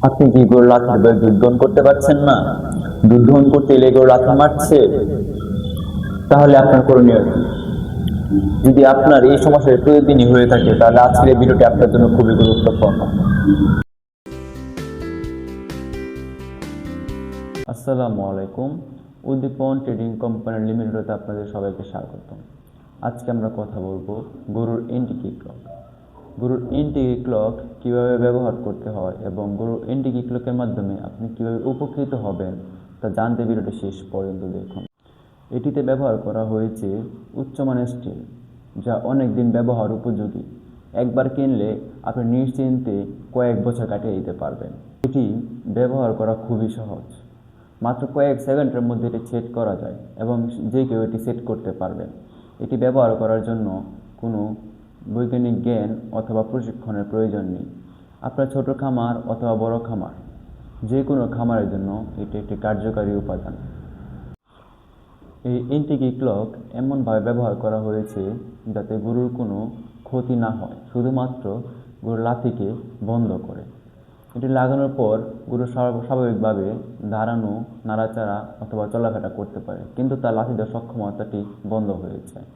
আপনি কি গরুর লাথির ভয়ে দুধ দহন করতে পারছেন না? দুধ দহন করতে এলে গরু লাথি মারছে, তাহলে আপনার করণীয় কি? যদি আপনার এই সমস্যাটা প্রতিদিনই হয়ে থাকে, তাহলে আজকের এই ভিডিওটি আপনার জন্য খুবই গুরুত্বপূর্ণ। আসসালামু আলাইকুম। উদ্দীপন ট্রেডিং কোম্পানি লিমিটেডে আপনাদের সবাইকে স্বাগত। আজকে আমরা কথা বলবো গরুর এন্টিকি ক্লক। গরুর এন্টিকি ক্লক কীভাবে ব্যবহার করতে হয় এবং গরুর এন্টিকি ক্লকের মাধ্যমে আপনি কীভাবে উপকৃত হবেন তা জানতে ভিডিওটি শেষ পর্যন্ত দেখুন। এটিতে ব্যবহার করা হয়েছে উচ্চমানের স্টিল, যা অনেক দিন ব্যবহার উপযোগী। একবার কিনলে আপনি নিশ্চিন্তে কয়েক বছর কাটিয়ে দিতে পারবেন। এটি ব্যবহার করা খুবই সহজ। মাত্র কয়েক সেকেন্ডের মধ্যে এটি সেট করা যায় এবং যে কেউ এটি সেট করতে পারবেন। এটি ব্যবহার করার জন্য কোনো বৈজ্ঞানিক জ্ঞান অথবা প্রশিক্ষণের প্রয়োজন নেই। আপনার ছোট খামার অথবা বড় খামার, যে কোনো খামারের জন্য এটি একটি কার্যকারী উপাদান। এই এন্টিকি ক্লক এমনভাবে ব্যবহার করা হয়েছে যাতে গরুর কোনো ক্ষতি না হয়, শুধুমাত্র গরুর লাথিকে বন্ধ করে। এটি লাগানোর পর গরু স্বাভাবিকভাবে দাঁড়ানো, নাড়াচাড়া অথবা চলাফেরা করতে পারে, কিন্তু তার লাথি দেওয়ার সক্ষমতাটি বন্ধ হয়ে যায়।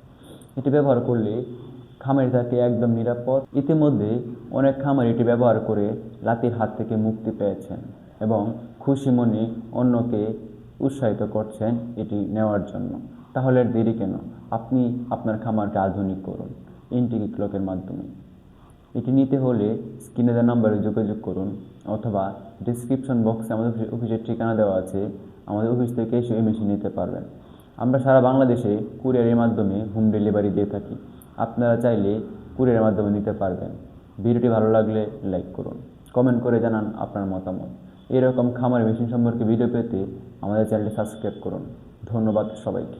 এটি ব্যবহার করলে খামারি থাকে একদম নিরাপদ। ইতিমধ্যে অনেক খামারি এটি ব্যবহার করে লাথির হাত থেকে মুক্তি পেয়েছেন এবং খুশি মনে অন্যকে উৎসাহিত করছেন এটি নেওয়ার জন্য। তাহলে আর দেরি কেন? আপনি আপনার খামারকে আধুনিক করুন এন্টিকি ক্লকের মাধ্যমে। এটি নিতে হলে স্ক্রিনে দেওয়া নম্বরে যোগাযোগ করুন অথবা ডিসক্রিপশন বক্সে আমাদের অফিসের ঠিকানা দেওয়া আছে। আমাদের অফিস থেকে এসে এই মেশিন নিতে পারবেন। আমরা সারা বাংলাদেশে কুরিয়ারের মাধ্যমে হোম ডেলিভারি দিয়ে থাকি। আপনারা চাইলে কুরিয়ারের মাধ্যমে নিতে পারবেন। ভিডিওটি ভালো লাগলে লাইক করুন, কমেন্ট করে জানান আপনার মতামত। এরকম খামার মেশিন সম্পর্কে ভিডিও পেতে আমাদের চ্যানেলটি সাবস্ক্রাইব করুন। ধন্যবাদ সবাইকে।